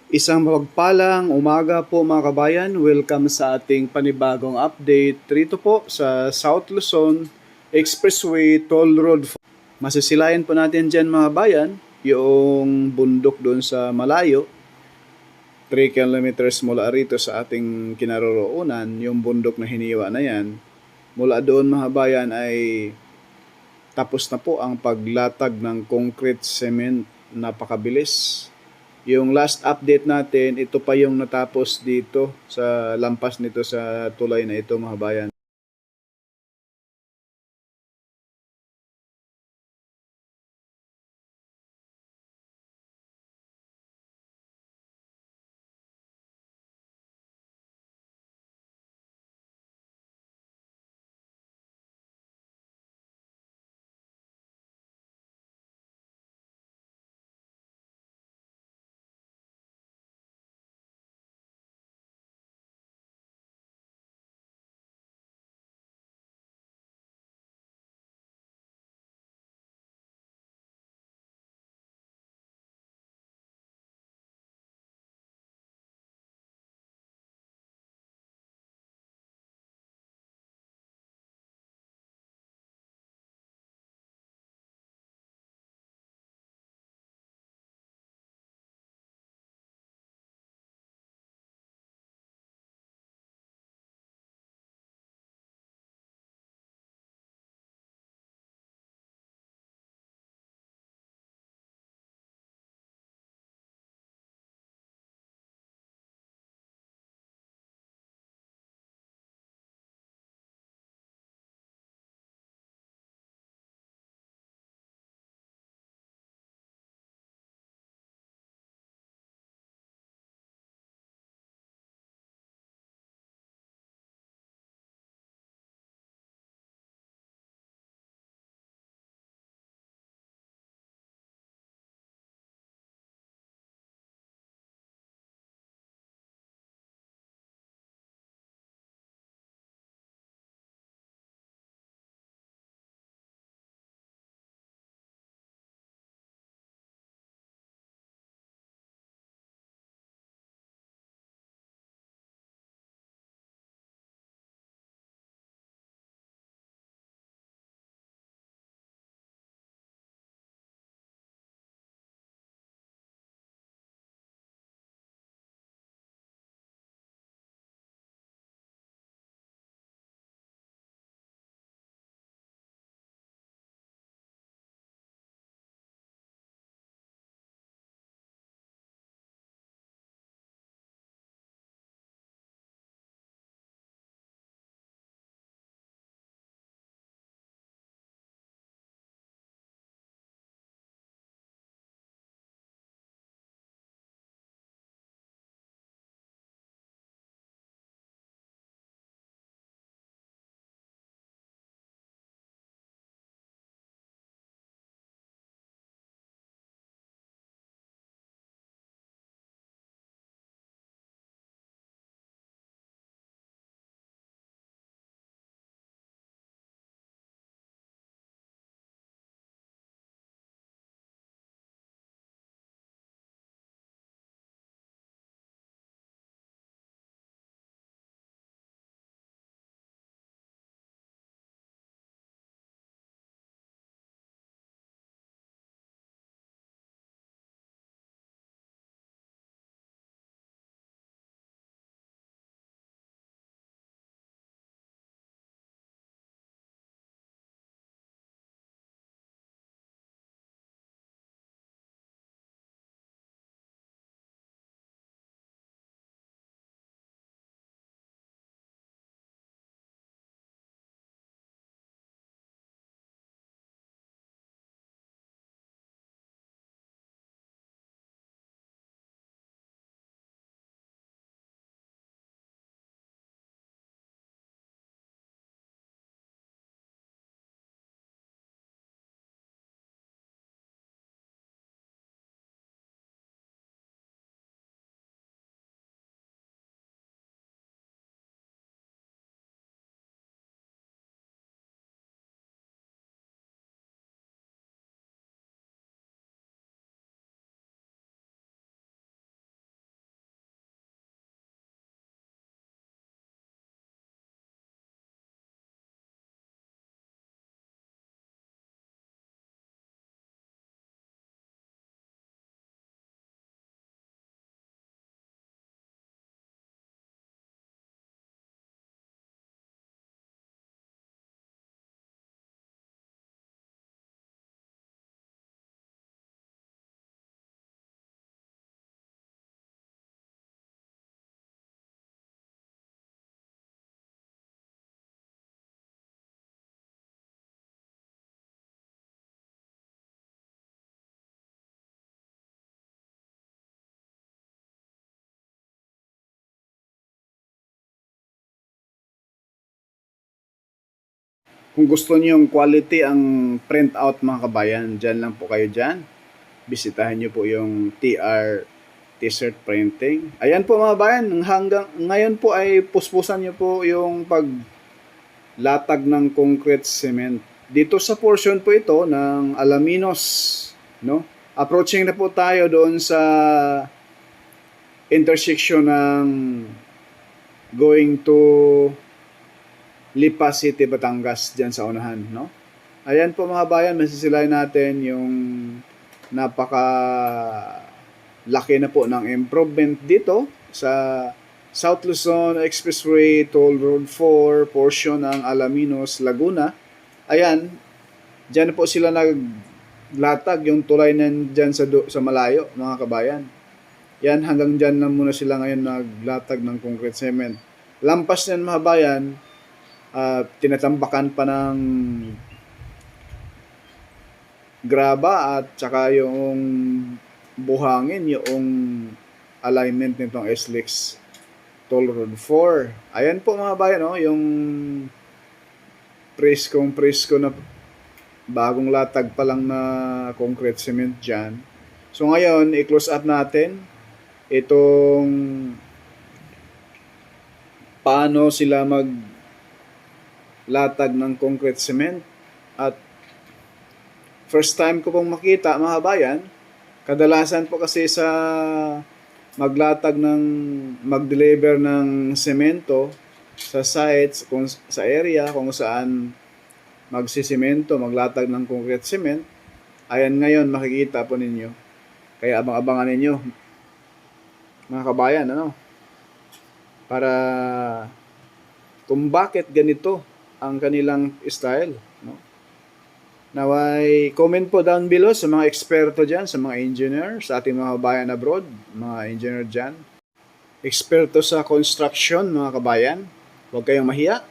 Isang mapagpalang umaga po mga kabayan. Welcome sa ating panibagong update. Rito po sa South Luzon Expressway Toll Road. Masisilayan po natin dyan mga bayan yung bundok doon sa malayo. 3 kilometers mula rito sa ating kinaroroonan, yung bundok na hiniwa na yan. Mula doon mga bayan ay tapos na po ang paglatag ng concrete cement. Napakabilis. Yung last update natin, ito pa yung natapos dito sa lampas nito sa tulay na ito mga bayan. Kung gusto niyo yung quality ang print out mga kabayan, dyan lang po kayo dyan. Bisitahin niyo po yung TR T-shirt printing. Ayan po mga kabayan, hanggang ngayon po ay puspusan niyo po yung paglatag ng concrete cement. Dito sa portion po ito ng Alaminos, no? Approaching na po tayo doon sa intersection ng going to Lipa City, Batangas, dyan sa unahan, no? Ayan po mga bayan, masisilayan natin yung napaka laki na po ng improvement dito sa South Luzon Expressway Toll Road 4 portion ng Alaminos, Laguna. Ayan, dyan po sila naglatag yung tulay nandyan sa malayo mga kabayan. Yan, hanggang dyan lang muna sila ngayon naglatag ng concrete cement. Lampas yan mga bayan, tinatambakan pa ng graba at saka yung buhangin, yung alignment nitong SLEX Toll Road 4. Ayan po mga bayan, no? Yung presko na bagong latag pa lang na concrete cement dyan. So ngayon, i-close up natin itong paano sila maglatag ng concrete cement. At first time ko pong makita mga bayan, kadalasan po kasi sa mag-deliver ng semento sa sites, sa area kung saan magsisemento, maglatag ng concrete cement. Ayan ngayon makikita po ninyo. Kaya abang-abangan ninyo mga kabayan, ano? Para kung bakit ganito ang kanilang style, no? Naway, comment po down below sa mga eksperto dyan, sa mga engineer, sa ating mga kabayan abroad, mga engineer dyan. Eksperto sa construction, mga kabayan. Huwag kayong mahiya.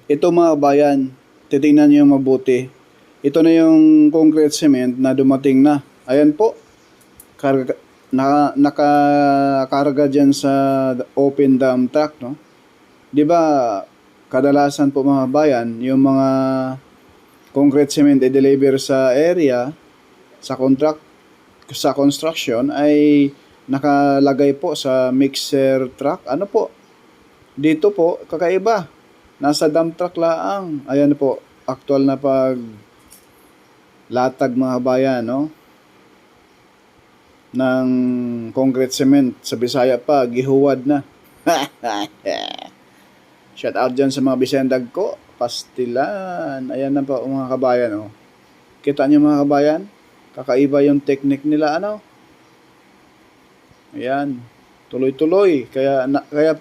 Ito mga kabayan, titingnan niyo mabuti. Ito na yung concrete cement na dumating na. Ayan po. nakakarga dyan sa open dump truck, no? 'Di ba, kadalasan po mga bayan, yung mga concrete cement i-deliver sa area, sa sa construction ay nakalagay po sa mixer truck. Ano po? Dito po, kakaiba. Nasa dump truck laang. Ayan po, actual na pag latag mga bayan, no? Ng concrete cement. Sa Bisaya pa, gihuwad na. Shout out dyan sa mga bisendag ko. Pastilan. Ayan na po mga kabayan, oh. Kita niyo mga kabayan? Kakaiba yung technique nila, ano? Ayan. Tuloy-tuloy. Kaya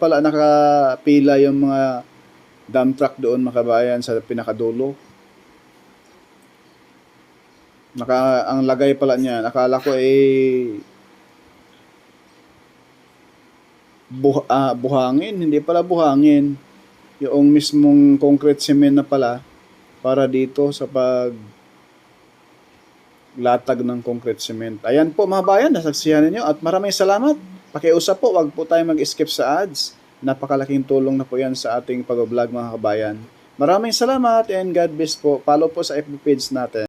pala nakapila yung mga dump truck doon mga kabayan sa pinakadulo. Ang lagay pala niya, nakala ko buhangin. Hindi pala buhangin. Yung mismong concrete cement na pala para dito sa latag ng concrete cement. Ayan po mga bayan, nasaksihan ninyo at maraming salamat. Pakiusap po, wag po tayo mag-skip sa ads. Napakalaking tulong na po yan sa ating pag-vlog mga kabayan. Maraming salamat and God bless po. Follow po sa FB page natin.